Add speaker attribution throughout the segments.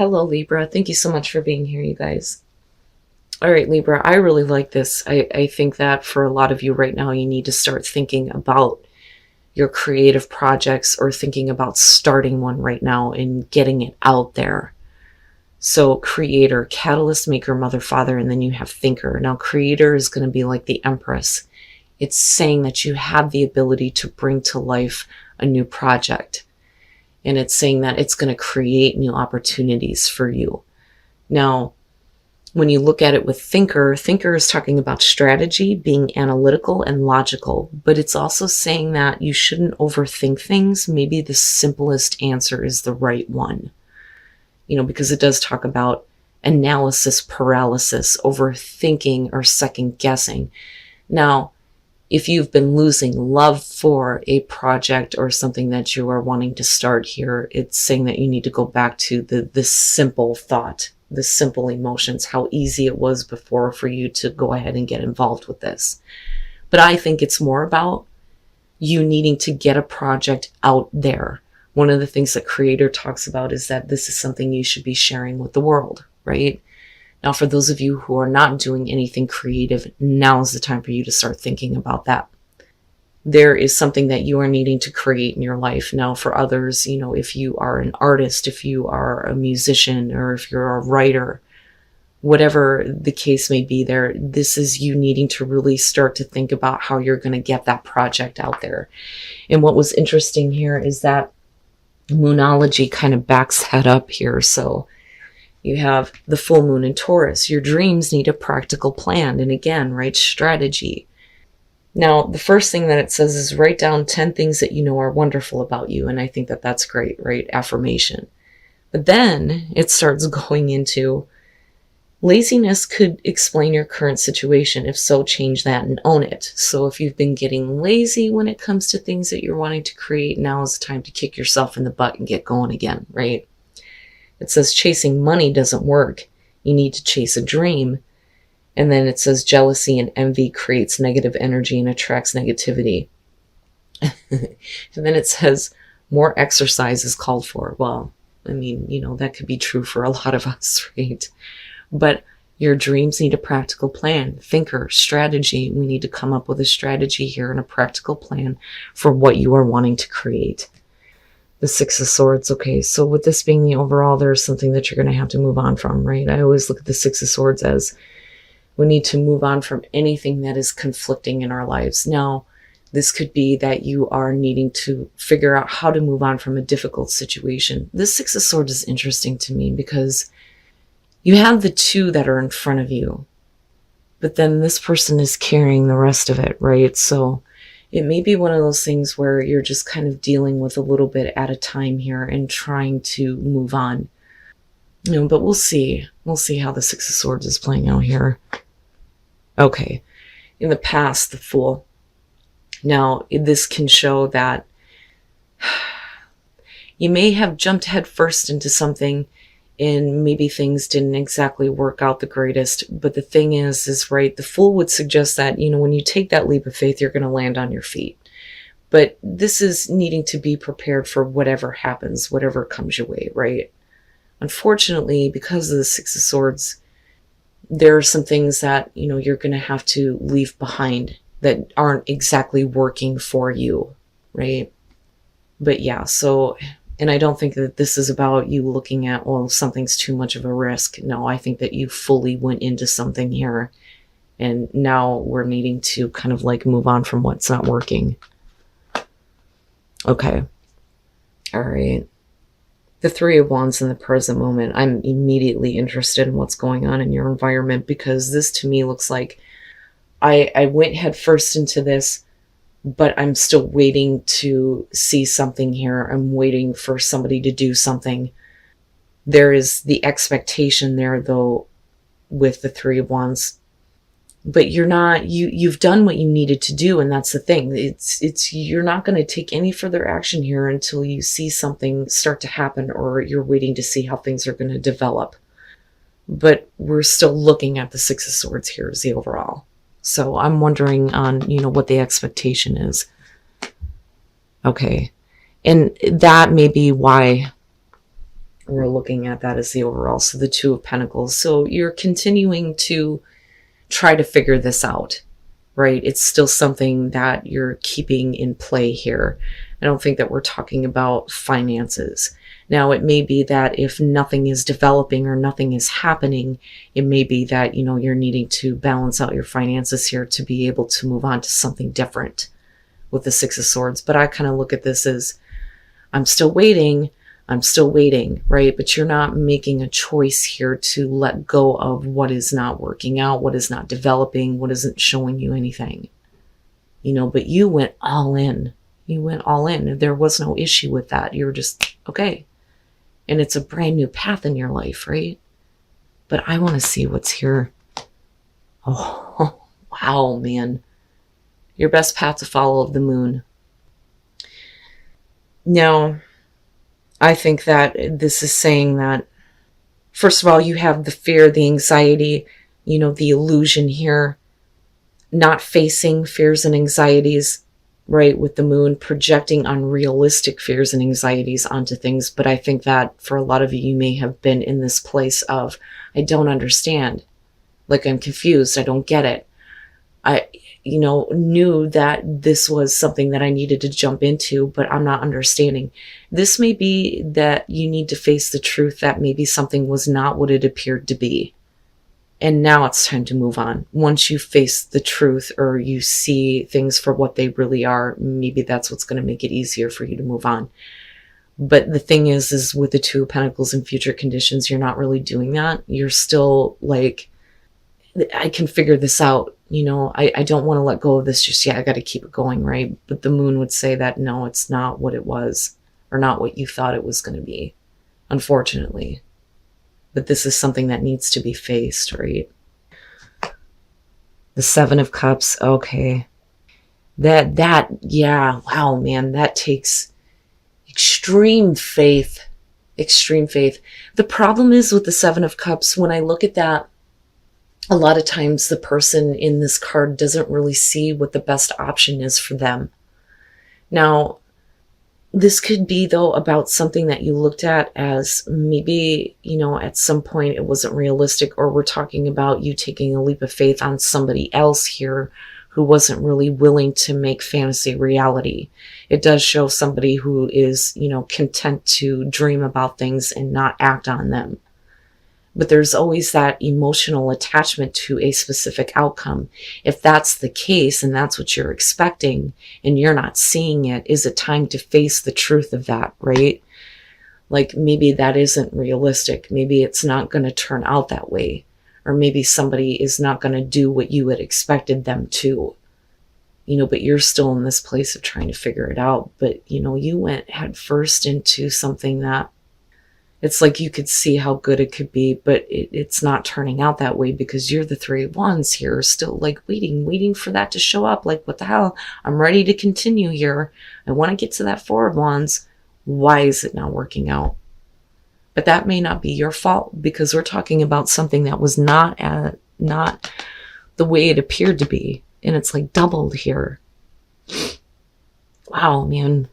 Speaker 1: Hello, Libra. Thank you so much for being here, you guys. All right, Libra, I really like this. I think that for a lot of you right now, you need to start thinking about your creative projects or thinking about starting one right now and getting it out there. So, creator, catalyst, maker, mother, father, and then you have thinker. Now, creator is going to be like the empress. It's saying that you have the ability to bring to life a new project. And it's saying that it's going to create new opportunities for you. Now, when you look at it with thinker is talking about strategy, being analytical and logical, but it's also saying that you shouldn't overthink things. Maybe the simplest answer is the right one, because it does talk about analysis paralysis, overthinking or second guessing. Now, if you've been losing love for a project or something that you are wanting to start here, it's saying that you need to go back to the simple thought, the simple emotions, how easy it was before for you to go ahead and get involved with this. But I think it's more about you needing to get a project out there. One of the things that Creator talks about is that this is something you should be sharing with the world, right? Now, for those of you who are not doing anything creative, now is the time for you to start thinking about that. There is something that you are needing to create in your life. Now, for others, if you are an artist, if you are a musician, or if you're a writer, whatever the case may be there, this is you needing to really start to think about how you're going to get that project out there. And what was interesting here is that Moonology kind of backs that up here. So you have the full moon in Taurus. Your dreams need a practical plan. And again, right, strategy. Now, the first thing that it says is write down 10 things that you know are wonderful about you. And I think that that's great, right? Affirmation. But then it starts going into laziness could explain your current situation. If so, change that and own it. So if you've been getting lazy when it comes to things that you're wanting to create, now is the time to kick yourself in the butt and get going again, right? It says chasing money doesn't work. You need to chase a dream. And then it says jealousy and envy creates negative energy and attracts negativity. And then it says more exercise is called for. Well, I mean, that could be true for a lot of us, right? But your dreams need a practical plan. Thinker, strategy. We need to come up with a strategy here and a practical plan for what you are wanting to create. The Six of Swords. Okay, so with this being the overall, there's something that you're going to have to move on from, right? I always look at the Six of Swords as we need to move on from anything that is conflicting in our lives. Now, this could be that you are needing to figure out how to move on from a difficult situation. This Six of Swords is interesting to me because you have the two that are in front of you, but then this person is carrying the rest of it, right? So it may be one of those things where you're just kind of dealing with a little bit at a time here and trying to move on. But we'll see. We'll see how the Six of Swords is playing out here. Okay. In the past, the Fool. Now, this can show that you may have jumped headfirst into something and maybe things didn't exactly work out the greatest. But the thing is right, the Fool would suggest that, when you take that leap of faith, you're going to land on your feet. But this is needing to be prepared for whatever happens, whatever comes your way, right? Unfortunately, because of the Six of Swords, there are some things that, you're going to have to leave behind that aren't exactly working for you, right? But yeah, so, and I don't think that this is about you looking at, well, something's too much of a risk. No, I think that you fully went into something here, and now we're needing to kind of like move on from what's not working. Okay. All right. The Three of Wands in the present moment. I'm immediately interested in what's going on in your environment because this to me looks like I went head first into this, but I'm still waiting to see something here. I'm waiting for somebody to do something. There is the expectation there, though, with the Three of Wands. But you're not, you've done what you needed to do, and that's the thing. You're not going to take any further action here until you see something start to happen, or you're waiting to see how things are going to develop. But we're still looking at the Six of Swords here as the overall. So I'm wondering on, what the expectation is. Okay. And that may be why We're looking at that as the overall. So the Two of Pentacles. So you're continuing to try to figure this out, right? It's still something that you're keeping in play here. I don't think that we're talking about finances. Now, it may be that if nothing is developing or nothing is happening, it may be that, you're needing to balance out your finances here to be able to move on to something different with the Six of Swords. But I kind of look at this as, I'm still waiting, right? But you're not making a choice here to let go of what is not working out, what is not developing, what isn't showing you anything. But you went all in. You went all in. There was no issue with that. You were just, okay. And it's a brand new path in your life, right? But I want to see what's here. Oh, wow, man. Your best path to follow of the Moon. Now, I think that this is saying that, first of all, you have the fear, the anxiety, the illusion here, not facing fears and anxieties, right? With the Moon, projecting unrealistic fears and anxieties onto things. But I think that for a lot of you, you may have been in this place of, I don't understand. Like, I'm confused. I don't get it. I, knew that this was something that I needed to jump into, but I'm not understanding. This may be that you need to face the truth that maybe something was not what it appeared to be. And now it's time to move on. Once you face the truth or you see things for what they really are, maybe that's what's going to make it easier for you to move on. But the thing is with the Two of Pentacles and future conditions, you're not really doing that. You're still like, I can figure this out. I don't want to let go of this just yet. I got to keep it going, right? But the Moon would say that, no, it's not what it was, or not what you thought it was going to be, unfortunately. But this is something that needs to be faced, right? The Seven of Cups. Okay. Yeah. Wow, man, that takes extreme faith. Extreme faith. The problem is with the Seven of Cups, when I look at that, a lot of times the person in this card doesn't really see what the best option is for them. Now, this could be, though, about something that you looked at as maybe, at some point it wasn't realistic, or we're talking about you taking a leap of faith on somebody else here who wasn't really willing to make fantasy reality. It does show somebody who is, content to dream about things and not act on them. But there's always that emotional attachment to a specific outcome. If that's the case and that's what you're expecting and you're not seeing it, is it time to face the truth of that, right? Like, maybe that isn't realistic. Maybe it's not going to turn out that way. Or maybe somebody is not going to do what you had expected them to. But you're still in this place of trying to figure it out. But, you went head first into something that, it's like you could see how good it could be, but it's not turning out that way because you're the Three of Wands here, still like waiting for that to show up. Like, what the hell? I'm ready to continue here. I want to get to that Four of Wands. Why is it not working out? But that may not be your fault, because we're talking about something that was not the way it appeared to be. And it's like doubled here. Wow, man.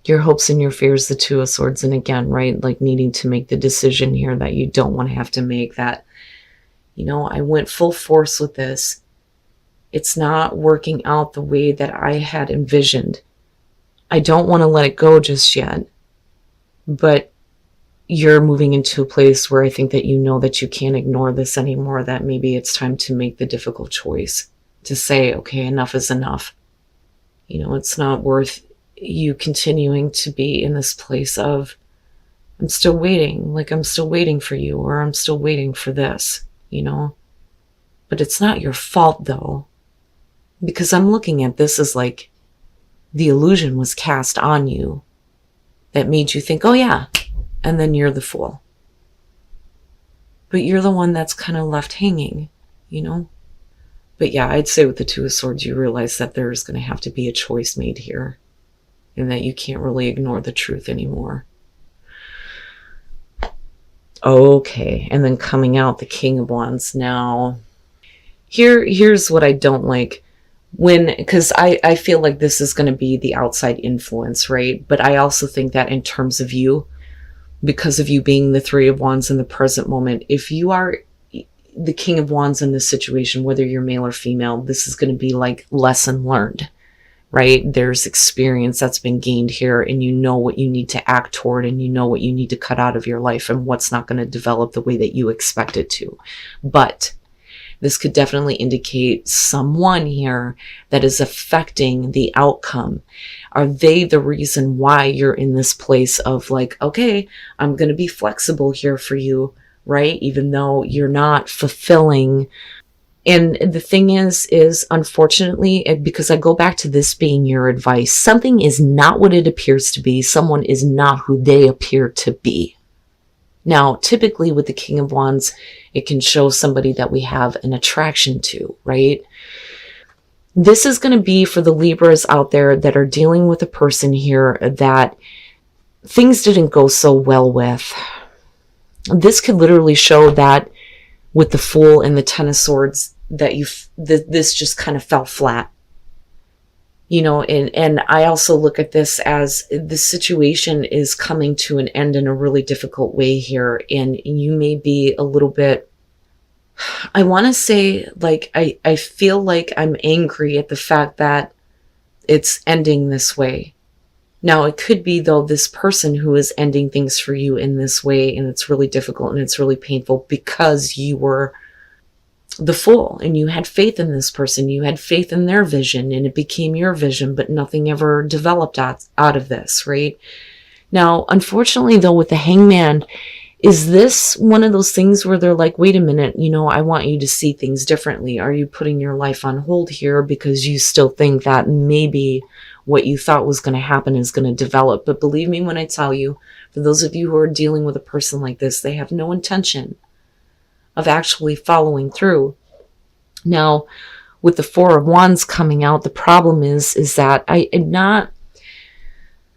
Speaker 1: Your hopes and your fears, the Two of Swords. And again, right, like needing to make the decision here that you don't want to have to make, that, I went full force with this. It's not working out the way that I had envisioned. I don't want to let it go just yet. But you're moving into a place where I think that that you can't ignore this anymore, that maybe it's time to make the difficult choice to say, okay, enough is enough. It's not worth you continuing to be in this place of, I'm still waiting, like I'm still waiting for you, or I'm still waiting for this, But it's not your fault, though, because I'm looking at this as like the illusion was cast on you that made you think, oh yeah, and then you're the fool. But you're the one that's kind of left hanging, But yeah, I'd say with the Two of Swords, you realize that there's going to have to be a choice made here, and that you can't really ignore the truth anymore. Okay, and then coming out, the King of Wands. Now, here's what I don't like. Because I feel like this is going to be the outside influence, right? But I also think that in terms of you, because of you being the Three of Wands in the present moment. If you are the King of Wands in this situation, whether you're male or female, this is going to be like lesson learned, right? There's experience that's been gained here, and you know what you need to act toward, and you know what you need to cut out of your life, and what's not going to develop the way that you expect it to. But this could definitely indicate someone here that is affecting the outcome. Are they the reason why you're in this place of like, okay, I'm going to be flexible here for you, right? Even though you're not fulfilling. And the thing is unfortunately, because I go back to this being your advice, something is not what it appears to be. Someone is not who they appear to be. Now, typically with the King of Wands, it can show somebody that we have an attraction to, right? This is going to be for the Libras out there that are dealing with a person here that things didn't go so well with. This could literally show that with the Fool and the Ten of Swords, that this just kind of fell flat. You know, and I also look at this as the situation is coming to an end in a really difficult way here. And you may be a little bit, I want to say, like, I feel like I'm angry at the fact that it's ending this way. Now, it could be, though, this person who is ending things for you in this way, and it's really difficult and it's really painful because you were the Fool and you had faith in this person. You had faith in their vision and it became your vision, but nothing ever developed out of this, right? Now, unfortunately, though, with the Hangman, is this one of those things where they're like, wait a minute, you know, I want you to see things differently. Are you putting your life on hold here because you still think that maybe what you thought was going to happen is going to develop? But believe me when I tell you, for those of you who are dealing with a person like this, they have no intention of actually following through. Now, with the Four of Wands coming out, the problem is that I am not,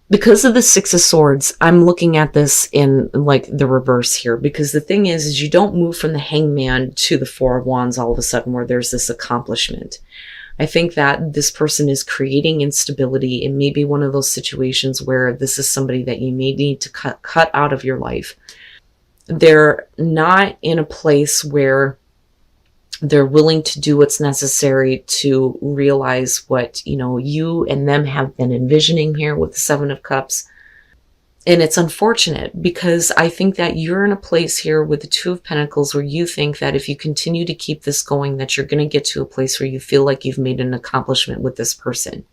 Speaker 1: because of the Six of Swords, I'm looking at this in like the reverse here, because the thing is you don't move from the Hangman to the Four of Wands all of a sudden where there's this accomplishment. I think that this person is creating instability. It may be one of those situations where this is somebody that you may need to cut out of your life. They're not in a place where they're willing to do what's necessary to realize what, you know, you and them have been envisioning here with the Seven of Cups. And it's unfortunate because I think that you're in a place here with the Two of Pentacles where you think that if you continue to keep this going, that you're going to get to a place where you feel like you've made an accomplishment with this person.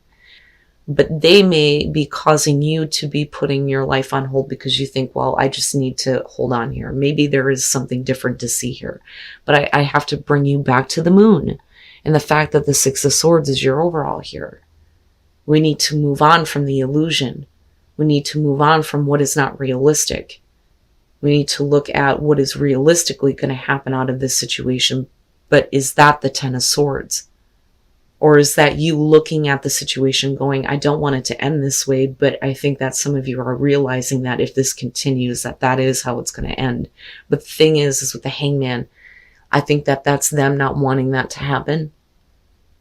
Speaker 1: But they may be causing you to be putting your life on hold because you think, well, I just need to hold on here. Maybe there is something different to see here. But I have to bring you back to the Moon and the fact that the Six of Swords is your overall here. We need to move on from the illusion. We need to move on from what is not realistic. We need to look at what is realistically going to happen out of this situation. But is that the Ten of Swords? Or is that you looking at the situation going, I don't want it to end this way, but I think that some of you are realizing that if this continues, that is how it's going to end. But the thing is with the Hangman, I think that that's them not wanting that to happen.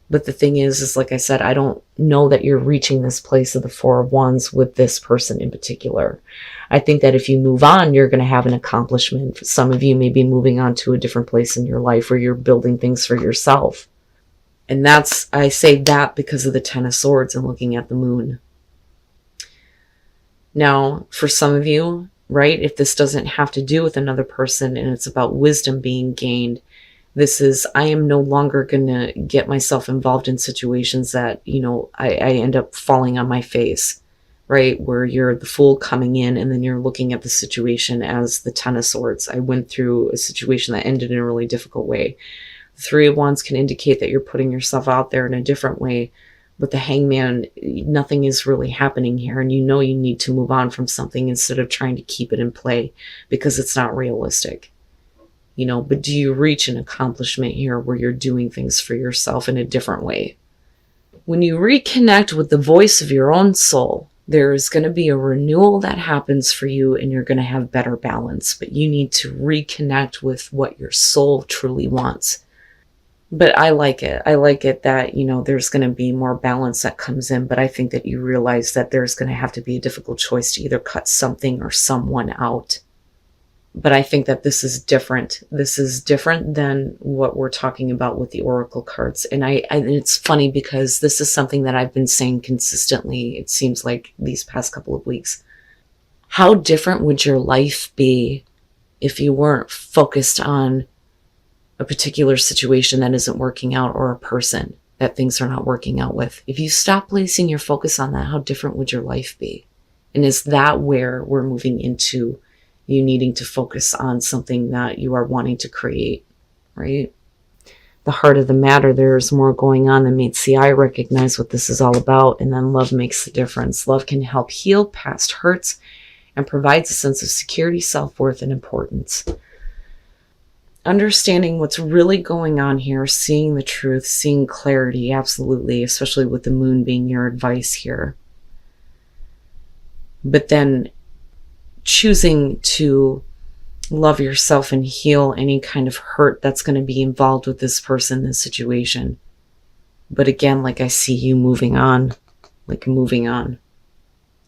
Speaker 1: But the thing is like I said, I don't know that you're reaching this place of the Four of Wands with this person in particular. I think that if you move on, you're going to have an accomplishment. Some of you may be moving on to a different place in your life where you're building things for yourself. And that's, I say that because of the Ten of Swords and looking at the Moon. Now, for some of you, right, if this doesn't have to do with another person and it's about wisdom being gained, this is, I am no longer going to get myself involved in situations that, you know, I end up falling on my face, right? Where you're the Fool coming in and then you're looking at the situation as the Ten of Swords. I went through a situation that ended in a really difficult way. The Three of Wands can indicate that you're putting yourself out there in a different way. But the Hangman, nothing is really happening here. And you know you need to move on from something instead of trying to keep it in play because it's not realistic. You know, but do you reach an accomplishment here where you're doing things for yourself in a different way? When you reconnect with the voice of your own soul, there is going to be a renewal that happens for you and you're going to have better balance. But you need to reconnect with what your soul truly wants. But I like it. I like it that, there's going to be more balance that comes in. But I think that you realize that there's going to have to be a difficult choice to either cut something or someone out. But I think that this is different. This is different than what we're talking about with the oracle cards. And and it's funny because this is something that I've been saying consistently, it seems like these past couple of weeks. How different would your life be if you weren't focused on a particular situation that isn't working out, or a person that things are not working out with? If you stop placing your focus on that, how different would your life be? And is that where we're moving into you needing to focus on something that you are wanting to create, right? The heart of the matter, there's more going on than meets the eye. Recognize what this is all about, and then love makes the difference. Love can help heal past hurts and provides a sense of security, self-worth, and importance. Understanding what's really going on here, seeing the truth, seeing clarity, absolutely, especially with the moon being your advice here. But then choosing to love yourself and heal any kind of hurt that's going to be involved with this person, this situation. But again, like, I see you moving on,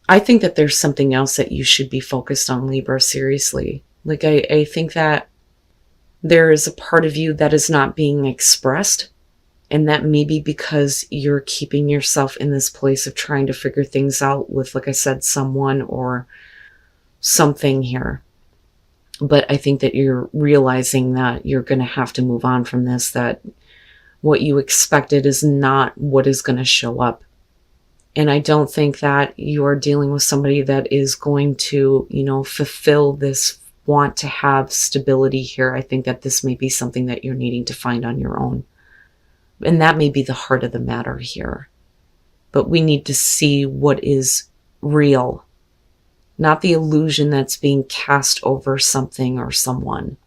Speaker 1: I think that there's something else that you should be focused on, Libra, seriously. Like, I think that there is a part of you that is not being expressed, and that may be because you're keeping yourself in this place of trying to figure things out with, like I said, someone or something here. But I think that you're realizing that you're going to have to move on from this, that what you expected is not what is going to show up. And I don't think that you are dealing with somebody that is going to, fulfill this want to have stability here. I think that this may be something that you're needing to find on your own. And that may be the heart of the matter here. But we need to see what is real, not the illusion that's being cast over something or someone.